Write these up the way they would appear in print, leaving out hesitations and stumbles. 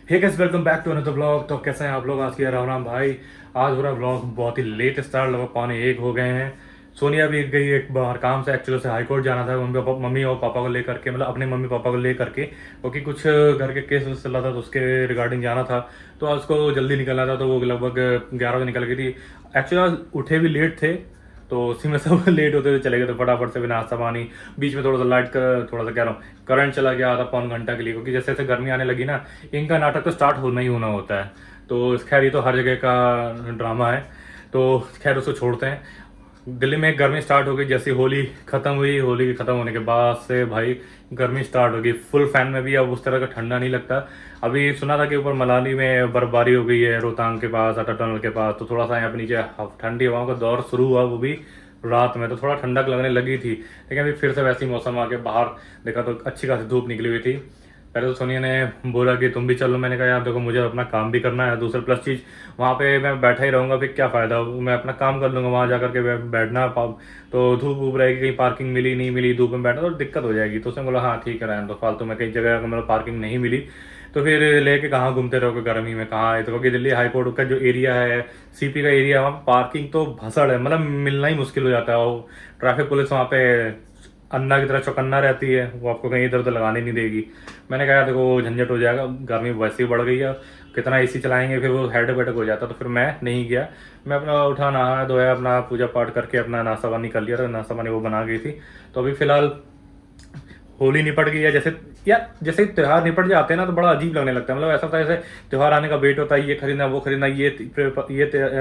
Hey guys, welcome back to another blog. तो कैसे हैं आप लोग? आज की राम राम भाई। आज हो रहा ब्लॉग बहुत ही लेट स्टार्ट, लगभग 12:45 हो गए हैं। सोनिया भी गई एक बाहर काम से, एक्चुअली से हाई कोर्ट जाना था मम्मी और पापा को लेकर के, मतलब अपने मम्मी पापा को लेकर के, क्योंकि कुछ घर के केस वेस चल रहा था तो उसके रिगार्डिंग जाना था। तो आज उसको जल्दी निकलना था, तो वो लगभग 11 बजे निकल गई थी। एक्चुअली आज उठे भी लेट थे, तो उसी में सब लेट होते हुए चले गए। तो फटाफट से भी नाश्ता पानी, बीच में थोड़ा सा लाइट का थोड़ा सा कह रहा हूँ करंट चला गया आधा पौन घंटा के लिए, क्योंकि जैसे जैसे गर्मी आने लगी ना, इनका नाटक तो स्टार्ट होना ही होना होता है। तो खैर ये तो हर जगह का ड्रामा है, तो खैर उसको छोड़ते हैं। दिल्ली में गर्मी स्टार्ट हो गई जैसे होली खत्म हुई। होली खत्म होने के बाद से भाई गर्मी स्टार्ट हो गई फुल फैन में भी। अब उस तरह का ठंडा नहीं लगता। अभी सुना था कि ऊपर मनाली में बर्फबारी हो गई है, रोहतांग के पास, अटल टनल के पास, तो थोड़ा सा यहाँ पे नीचे ठंडी हवाओं का दौर शुरू हुआ, वो भी रात में। तो थोड़ा ठंडक लगने लगी थी, लेकिन अभी फिर से वैसी मौसम आ गया। बाहर देखा तो अच्छी खासी धूप निकली हुई थी। पहले तो सोनिया ने बोला कि तुम भी चलो, मैंने कहा यार देखो मुझे अपना काम भी करना है, दूसरा प्लस चीज़ वहाँ पे मैं बैठा ही रहूँगा, फिर क्या फ़ायदा, मैं अपना काम कर लूँगा, वहाँ जा करके बैठना तो धूप वूप रहेगी, कहीं पार्किंग मिली नहीं मिली, धूप में बैठना तो दिक्कत हो जाएगी। तो उसने बोला हाँ ठीक है रहने दो, फालतू में कई जगह मतलब पार्किंग नहीं मिली तो फिर लेके कहाँ घूमते रहोगे गर्मी में, कहाँ है। तो क्योंकि दिल्ली हाई कोर्ट का जो एरिया है, सीपी का एरिया, वहाँ पार्किंग तो भसड़ है, मतलब मिलना ही मुश्किल हो जाता है। और ट्रैफिक पुलिस वहाँ पे अन्ना की तरह चौकन्ना रहती है, वो आपको कहीं इधर उधर लगाने नहीं देगी। मैंने कहा देखो झंझट हो जाएगा, गर्मी वैसे ही बढ़ गई है, कितना एसी चलाएंगे, फिर वो हेड वेड हो जाता। तो फिर मैं नहीं गया। मैं अपना उठा नहाया धोया, अपना पूजा पाठ करके अपना नाश्ता पानी कर लिया था। नाश्ता पानी वो बना गई थी। तो अभी फिलहाल होली निपट गई है। जैसे यार जैसे त्योहार निपट जाते हैं ना, तो बड़ा अजीब लगने लगता है। मतलब ऐसा होता है जैसे त्योहार आने का वेट होता है, ये खरीदना वो खरीदना,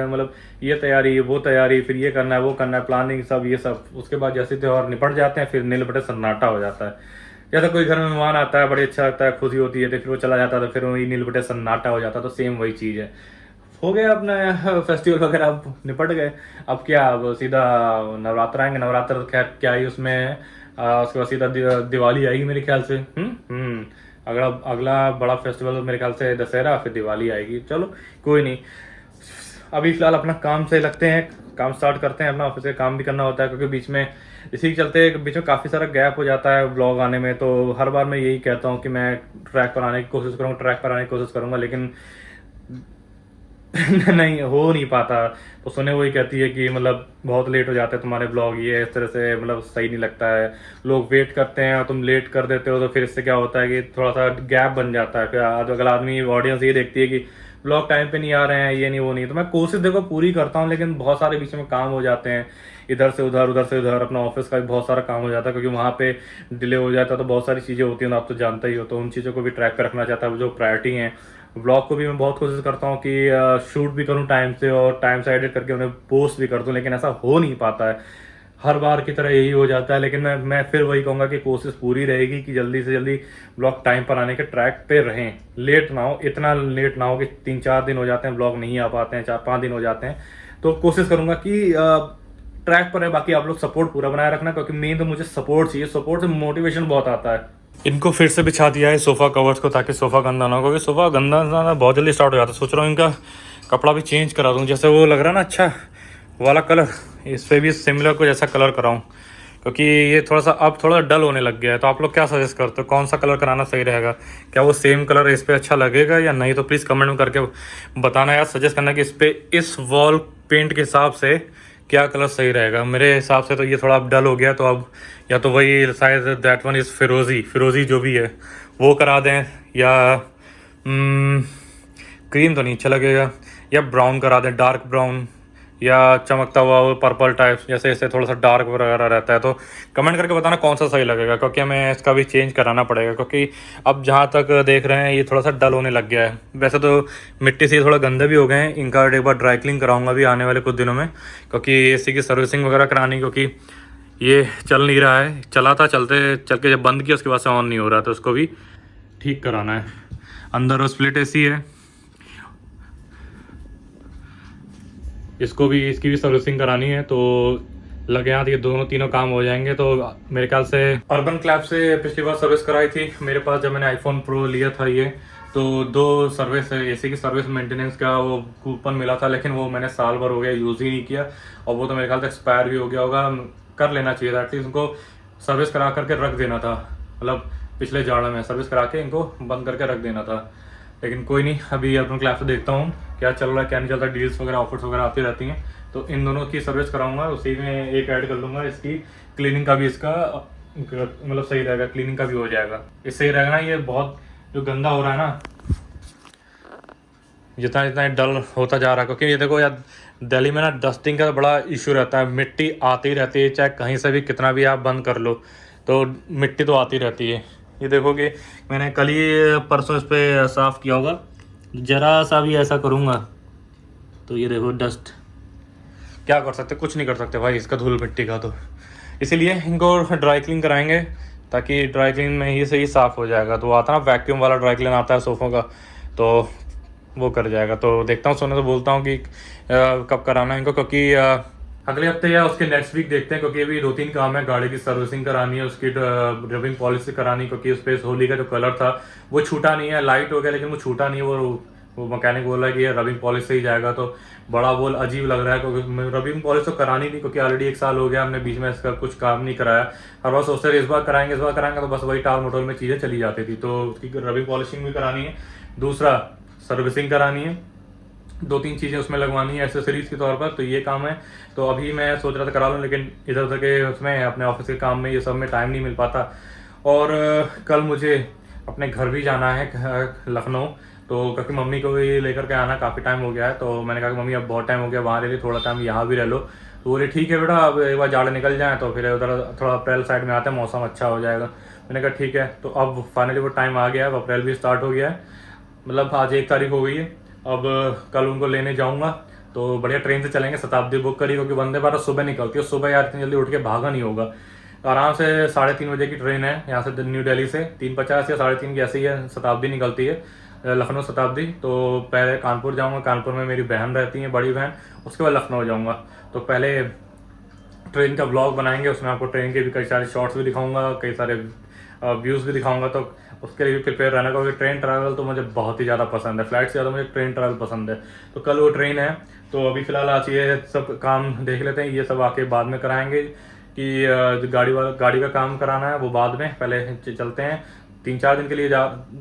मतलब ये तैयारी वो तैयारी, फिर ये करना है वो करना है, प्लानिंग सब ये सब। उसके बाद जैसे त्योहार निपट जाते हैं, फिर नील बटे सन्नाटा हो जाता है। जैसे कोई घर में मेहमान आता है, बड़ी अच्छा लगता है, खुशी होती है, तो फिर वो चला जाता है, तो फिर वही नील बटे सन्नाटा हो जाता है। तो सेम वही चीज़ है। हो गया अपना फेस्टिवल वगैरह, अब निपट गए। अब क्या, अब सीधा नवरात्र आएंगे। नवरात्र खैर क्या ही उसमें है। उसके बाद सीधा दिवाली आएगी मेरे ख्याल से। अगला अगला बड़ा फेस्टिवल मेरे ख्याल से दशहरा, फिर दिवाली आएगी। चलो कोई नहीं, अभी फिलहाल अपना काम से लगते हैं, काम स्टार्ट करते हैं। अपना ऑफिस का काम भी करना होता है, क्योंकि बीच में इसी के चलते बीच में काफ़ी सारा गैप हो जाता है ब्लॉग आने में। तो हर बार मैं यही कहता हूँ कि मैं ट्रैक पर आने की कोशिश करूँगा, ट्रैक पर आने की कोशिश करूँगा, लेकिन नहीं हो नहीं पाता। तो सुने वही कहती है कि मतलब बहुत लेट हो जाते हैं तुम्हारे ब्लॉग, ये इस तरह से मतलब सही नहीं लगता है, लोग वेट करते हैं और तुम लेट कर देते हो। तो फिर इससे क्या होता है कि थोड़ा सा गैप बन जाता है। फिर अगला आदमी ऑडियंस ये देखती है कि ब्लॉग टाइम पे नहीं आ रहे हैं, ये नहीं वो नहीं। तो मैं कोशिश देखो पूरी करता हूँ, लेकिन बहुत सारे बीच में काम हो जाते हैं, इधर से उधर उधर से उधर। अपना ऑफिस का भी बहुत सारा काम हो जाता है, क्योंकि वहाँ पे डिले हो जाता है, तो बहुत सारी चीज़ें होती हैं, आप तो जानते ही हो। तो उन चीज़ों को भी ट्रैक पे रखना चाहता है, जो प्रायोरिटी हैं। व्लॉग को भी मैं बहुत कोशिश करता हूँ कि शूट भी करूँ टाइम से, और टाइम से एडिट करके उन्हें पोस्ट भी कर दूँ, लेकिन ऐसा हो नहीं पाता है। हर बार की तरह यही हो जाता है। लेकिन मैं फिर वही कहूँगा कि कोशिश पूरी रहेगी कि जल्दी से जल्दी ब्लॉग टाइम पर आने के ट्रैक पे रहें। लेट ना हो, इतना लेट ना हो कि 3-4 दिन हो जाते हैं ब्लॉग नहीं आ पाते हैं, 4-5 दिन हो जाते हैं। तो कोशिश करूँगा कि ट्रैक पर है। बाकी आप लोग सपोर्ट पूरा बनाए रखना, क्योंकि मेन तो मुझे सपोर्ट चाहिए, सपोर्ट से मोटिवेशन बहुत आता है। इनको फिर से बिछा दिया है सोफ़ा कवर्स को, ताकि सोफ़ा गंदा ना हो, क्योंकि सोफ़ा गंदा ना बहुत जल्दी स्टार्ट हो जाता है। सोच रहा हूँ इनका कपड़ा भी चेंज करा दूँ, जैसे वो लग रहा है ना अच्छा वाला कलर, इस पर भी सिमिलर कुछ ऐसा कलर कराऊँ, क्योंकि ये थोड़ा सा अब थोड़ा डल होने लग गया है। तो आप लोग क्या सजेस्ट करते हो, कौन सा कलर कराना सही रहेगा? क्या वो सेम कलर इस पर अच्छा लगेगा या नहीं? तो प्लीज़ कमेंट में करके बताना यार, सजेस्ट करना कि इस पर इस वॉल पेंट के हिसाब से क्या कलर सही रहेगा। मेरे हिसाब से तो ये थोड़ा अब डल हो गया, तो अब या तो वही शायद दैट वन इज़ फिरोज़ी जो भी है वो करा दें, या क्रीम तो नहीं अच्छा लगेगा, या ब्राउन करा दें, डार्क ब्राउन, या चमकता हुआ वो पर्पल टाइप, जैसे इससे थोड़ा सा डार्क वगैरह रहता है। तो कमेंट करके बताना कौन सा सही लगेगा, क्योंकि हमें इसका भी चेंज कराना पड़ेगा। क्योंकि अब जहाँ तक देख रहे हैं ये थोड़ा सा डल होने लग गया है। वैसे तो मिट्टी से ये थोड़ा गंदे भी हो गए हैं। इनका एक बार ड्राई क्लीन कराऊंगा भी आने वाले कुछ दिनों में, क्योंकि एसी की सर्विसिंग वगैरह करानी, क्योंकि ये चल नहीं रहा है। चला था, चलते चल के जब बंद किया उसके बाद से ऑन नहीं हो रहा, तो उसको भी ठीक कराना है। अंदर वो स्प्लिट एसी है, इसको भी, इसकी भी सर्विसिंग करानी है। तो लगे हाथ ये दोनों तीनों काम हो जाएंगे। तो मेरे ख्याल से अर्बन क्लैब से पिछली बार सर्विस कराई थी मेरे पास, जब मैंने आईफोन प्रो लिया था ये, तो 2 सर्विस एसी की सर्विस मेंटेनेंस का वो कूपन मिला था, लेकिन वो मैंने साल भर हो गया यूज़ ही नहीं किया, और वो तो मेरे ख्याल से एक्सपायर भी हो गया होगा। कर लेना चाहिए था एटलीस्ट, उनको सर्विस करा करके रख देना था। मतलब पिछले जाड़ा में सर्विस करा के इनको बंद करके रख देना था। लेकिन कोई नहीं, अभी अपने क्लास से देखता हूँ क्या चल रहा है क्या नहीं चल रहा, डील्स वगैरह ऑफर्स वगैरह आती रहती हैं, तो इन दोनों की सर्विस कराऊंगा, उसी में एक ऐड कर लूँगा, इसकी क्लीनिंग का भी इसका मतलब सही रहेगा, क्लीनिंग का भी हो जाएगा, इससे ही रहेगा ना। ये बहुत जो गंदा हो रहा है ना, जितना जितना डल होता जा रहा है, क्योंकि ये देखो यार दिल्ली में ना डस्टिंग का बड़ा इशू रहता है, मिट्टी आती रहती है, चाहे कहीं से भी कितना भी आप बंद कर लो तो मिट्टी तो आती रहती है। ये देखो कि मैंने कल ही परसों इस पर साफ़ किया होगा, ज़रा सा भी ऐसा करूँगा तो ये देखो डस्ट, क्या कर सकते, कुछ नहीं कर सकते भाई इसका, धूल मिट्टी का। तो इसीलिए इनको ड्राई क्लीन कराएंगे, ताकि ड्राई क्लीन में ही से ही साफ़ हो जाएगा। तो आता ना वैक्यूम वाला ड्राई क्लीन आता है सोफ़ों का, तो वो कर जाएगा। तो देखता हूँ, सोने तो बोलता हूँ कि कब कराना है इनको, क्योंकि अगले हफ्ते या उसके नेक्स्ट वीक देखते हैं, क्योंकि अभी 2-3 काम है। गाड़ी की सर्विसिंग करानी है, उसकी रबिंग पॉलिश करानी, क्योंकि उस पर होली का जो कलर था वो छूटा नहीं है, लाइट हो गया लेकिन वो छूटा नहीं है। वो मैकेनिक बोल रहा है कि ये रबिंग पॉलिश से ही जाएगा, तो बड़ा बोल अजीब लग रहा है, क्योंकि रबिंग पॉलिश तो करानी नहीं, क्योंकि ऑलरेडी 1 साल हो गया, हमने बीच में इसका कुछ काम नहीं कराया। हर बार सोचते थे इस बार कराएंगे तो बस वही टाल मटोल में चीज़ें चली जाती थी। तो उसकी रबिंग पॉलिशिंग भी करानी है, दूसरा सर्विसिंग करानी है, 2-3 चीज़ें उसमें लगवानी है एसेसरीज के तौर पर। तो ये काम है, तो अभी मैं सोच रहा था करा लूँ, लेकिन इधर उधर के उसमें अपने ऑफिस के काम में ये सब में टाइम नहीं मिल पाता। और कल मुझे अपने घर भी जाना है लखनऊ, तो क्योंकि मम्मी को भी लेकर के आना काफ़ी टाइम हो गया है। तो मैंने कहा कि मम्मी अब बहुत टाइम हो गया वहाँ रह ली, थोड़ा टाइम यहाँ भी रह लो। तो बोले ठीक है बेटा, अब एक बार जाड़े निकल जाए तो फिर उधर थोड़ा अप्रैल साइड में आते हैं, मौसम अच्छा हो जाएगा। मैंने कहा ठीक है। तो अब फाइनली वो टाइम आ गया है, अब अप्रैल भी स्टार्ट हो गया है, मतलब आज 1 तारीख हो गई है। अब कल उनको लेने जाऊंगा, तो बढ़िया ट्रेन से चलेंगे, शताब्दी बुक करी, क्योंकि वंदे भारत सुबह निकलती है, सुबह यार इतनी जल्दी उठ के भागा नहीं होगा। तो आराम से 3:30 बजे की ट्रेन है यहाँ से न्यू दिल्ली से, 3:50 या 3:30 की ऐसी है शताब्दी निकलती है, लखनऊ शताब्दी। तो पहले कानपुर जाऊँगा, कानपुर में मेरी बहन रहती है, बड़ी बहन, उसके बाद लखनऊ जाऊँगा। तो पहले ट्रेन का ब्लॉग बनाएंगे, उसमें आपको ट्रेन के भी कई सारे शॉर्ट्स भी दिखाऊंगा, कई सारे व्यूज़ भी दिखाऊंगा। तो उसके लिए भी प्रिपेयर रहना, क्योंकि ट्रेन ट्रैवल तो मुझे बहुत ही ज़्यादा पसंद है, फ्लाइट से ज़्यादा मुझे ट्रेन ट्रैवल पसंद है। तो कल वो ट्रेन है, तो अभी फ़िलहाल आज ये सब काम देख लेते हैं, ये सब आके बाद में कराएंगे। कि गाड़ी का काम कराना है वो बाद में, पहले चलते हैं। 3-4 दिन के लिए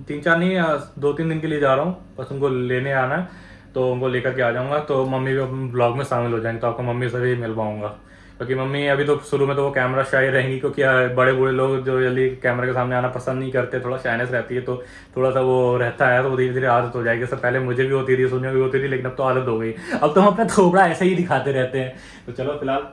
3-4 नहीं, 2-3 दिन के लिए जा रहा हूँ, बस उनको लेने आना है, तो उनको लेकर के आ जाऊँगा। तो मम्मी भी अपने ब्लॉग में शामिल हो जाएंगे, तो आपको मम्मी से भी मिल पाऊँगा। क्योंकि मम्मी अभी तो शुरू में तो वो कैमरा शाय रहेंगी, क्योंकि बड़े बूढ़े लोग जो जल्दी कैमरे के सामने आना पसंद नहीं करते, थोड़ा शाइनेस रहती है, तो थोड़ा सा वो रहता है। तो वो धीरे धीरे आदत हो जाएगी। इससे पहले मुझे भी होती थी, सुनने भी होती थी, लेकिन अब तो आदत हो गई। अब तो हम अपना थोबड़ा ऐसे ही दिखाते रहते हैं। तो चलो फिलहाल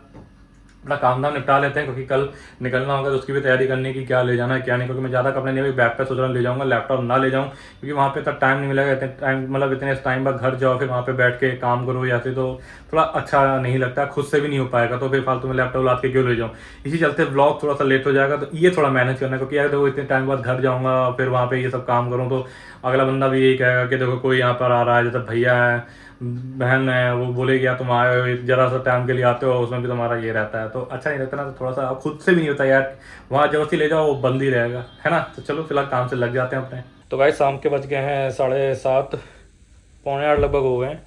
अपना काम धाम निपटा लेते हैं, क्योंकि कल निकलना होगा, तो उसकी भी तैयारी करने की, क्या ले जाना है क्या नहीं। क्योंकि मैं ज़्यादा कपड़े नहीं, बैग पे सोच रहा हूँ ले जाऊँगा, लैपटॉप ना ले जाऊँ, क्योंकि वहाँ पे तब टाइम नहीं मिलेगा। इतने टाइम मतलब इतने टाइम बाद घर जाओ, फिर वहाँ पे बैठ के काम करो या फिर, तो थोड़ा अच्छा नहीं लगता, खुद से भी नहीं हो पाएगा। तो फिर फालतू में लैपटॉप लाद के क्यों ले जाऊँ, इसी चलते ब्लॉग थोड़ा सा लेट हो जाएगा। तो ये थोड़ा मैनेज करना है, क्योंकि यार देखो इतने टाइम बाद घर जाऊँगा, फिर वहाँ पर ये सब काम करूँ, तो अगला बंदा भी यही कहेगा कि देखो कोई यहाँ पर आ रहा है, जैसे भैया है, बहन है, वो बोलेगी यार तुम आए हो जरा सा टाइम के लिए आते हो, उसमें भी तुम्हारा ये रहता है, तो अच्छा नहीं लगता ना। तो थोड़ा सा खुद से भी नहीं होता यार, वहाँ जबरदस्ती ले जाओ वो बंद ही रहेगा, है ना। तो चलो फिलहाल काम से लग जाते हैं अपने। तो भाई शाम के बज गए हैं 7:30, 7:45 लगभग हो गए हैं।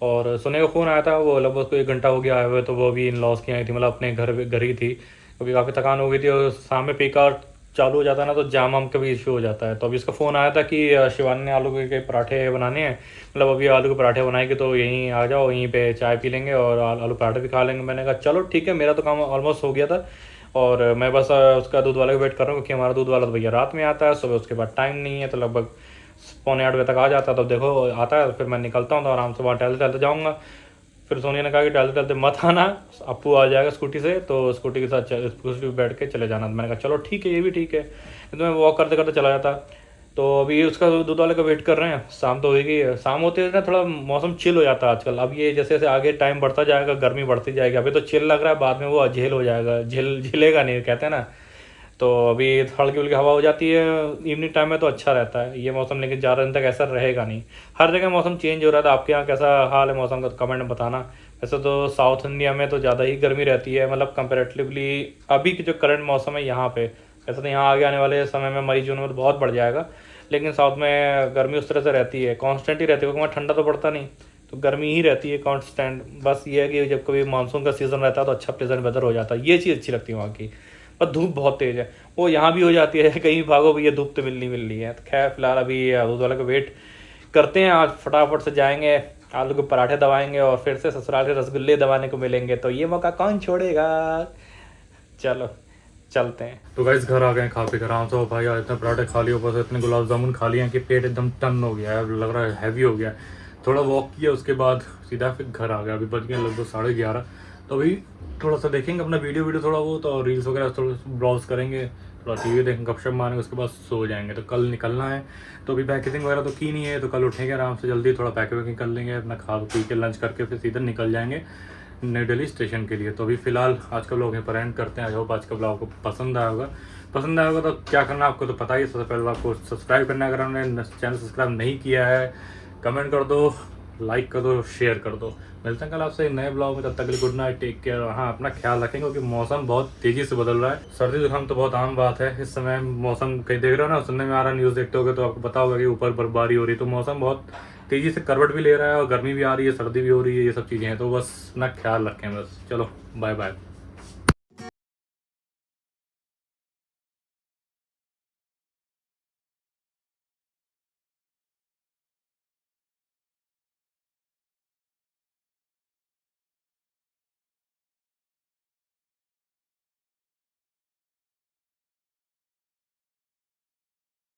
और सोने का फ़ोन आया था, वो लगभग उसको 1 घंटा हो गया आए हुए। तो वो अभी इन लॉज की आई थी, मतलब अपने घर ही थी, क्योंकि काफ़ी थकान हो गई थी। और शाम में पीक चालू हो जाता है ना, तो जाम वाम का भी इशू हो जाता है। तो अभी इसका फ़ोन आया था कि शिवानी ने आलू के पराठे बनाने हैं, मतलब अभी आलू के पराठे बनाएगी, तो यहीं आ जाओ, यहीं पे चाय पी लेंगे और आलू पराठे भी खा लेंगे। मैंने कहा चलो ठीक है, मेरा तो काम ऑलमोस्ट हो गया था, और मैं बस उसका दूध वाले का वेट कर रहा हूँ, क्योंकि हमारा दूध वाला तो भैया रात में आता है, सुबह उसके बाद टाइम नहीं है, तो लगभग 7:45 बजे तक आ जाता है। तो देखो आता है, फिर मैं निकलता हूँ, तो आराम से वहाँ टहलते टहलते जाऊँगा। फिर सोनिया ने कहा कि टहलते टहलते मत आना, अप्पू आ जाएगा स्कूटी से, तो स्कूटी के साथ स्कूटी पर बैठ के चले जाना। तो मैंने कहा चलो ठीक है, ये भी ठीक है, तो मैं वॉक करते करते चला जाता। तो अभी उसका दूध वाले का वेट कर रहे हैं, शाम तो हो गई है। शाम होते होते ना थोड़ा मौसम चिल हो जाता है आजकल। अब ये जैसे जैसे आगे टाइम बढ़ता जाएगा, गर्मी बढ़ती जाएगी। अभी तो चिल लग रहा है, बाद में वो झेल हो जाएगा, झेलेगा नहीं कहते हैं ना। तो अभी हल्की हल्की हवा हो जाती है इवनिंग टाइम में, तो अच्छा रहता है ये मौसम, लेकिन ज़्यादा दिन तक ऐसा रहेगा नहीं। हर जगह मौसम चेंज हो रहा था। आपके यहाँ कैसा हाल है मौसम का, तो कमेंट में बताना। वैसे तो साउथ इंडिया में तो ज़्यादा ही गर्मी रहती है, मतलब कंपेरेटिवली अभी की जो करंट मौसम है यहाँ पे। वैसे तो यहाँ आगे आने वाले समय में मई जून में तो बहुत बढ़ जाएगा, लेकिन साउथ में गर्मी उस तरह से रहती है, कांस्टेंट ही रहती है, क्योंकि वहाँ ठंडा तो पड़ता नहीं, तो गर्मी ही रहती है कांस्टेंट। बस ये है कि जब कभी मानसून का सीज़न रहता है तो अच्छा प्लेजेंट वेदर हो जाता है, ये चीज़ अच्छी लगती है वहाँ की। पर धूप बहुत तेज़ है, वो यहाँ भी हो जाती है, कहीं भागो भैया धूप तो मिलनी है। तो खैर फिलहाल अभी दूध वाले का वेट करते हैं, आज फटाफट से जाएंगे, आलू के पराठे दबाएंगे और फिर से ससुराल के रसगुल्ले दबाने को मिलेंगे, तो ये मौका कौन छोड़ेगा। चलो चलते हैं। तो गाइस घर आ गए खा पी कर आराम से। भाई आज इतने पराठे खा लिए, ऊपर से इतने गुलाब जामुन खा लिए हैं कि पेट एकदम टन हो गया है, लग रहा है हैवी हो गया है। थोड़ा वॉक किया, उसके बाद सीधा फिर घर आ गया। अभी बज गए लगभग 11:30। तो अभी थोड़ा सा देखेंगे अपना वीडियो थोड़ा बहुत, और रील्स वगैरह थोड़ा ब्राउज करेंगे, थोड़ा टीवी देखेंगे, गपशप मारेंगे, उसके बाद सो जाएंगे। तो कल निकलना है, तो अभी पैकेजिंग वगैरह तो की नहीं है, तो कल उठेंगे आराम से जल्दी, थोड़ा पैकिंग कर लेंगे, अपना खा पी के लंच करके फिर सीधा निकल जाएंगे न्यू दिल्ली स्टेशन के लिए। तो अभी फिलहाल आज का ब्लॉग यहीं पर एंड करते हैं। आई होप आज का ब्लॉग को पसंद आया होगा। तो क्या करना आपको तो पता ही है। सबसे पहले आपको सब्सक्राइब करना है, अगर हमने चैनल सब्सक्राइब नहीं किया है, कमेंट कर दो, लाइक कर दो, शेयर कर दो। मिलते हैं कल आपसे एक नए ब्लॉग में, तब तक के लिए गुड नाइट, टेक केयर। हाँ अपना ख्याल रखेंगे क्योंकि मौसम बहुत तेज़ी से बदल रहा है। सर्दी जुकाम तो बहुत आम बात है इस समय। मौसम कहीं देख रहे हो ना, सुनने में आ रहा है, न्यूज़ देखते होगे तो आपको पता होगा कि ऊपर बर्फबारी हो रही है। तो मौसम बहुत तेज़ी से करवट भी ले रहा है, और गर्मी भी आ रही है, सर्दी भी हो रही है, ये सब चीज़ें हैं। तो बस अपना ख्याल रखें बस। चलो बाय बाय।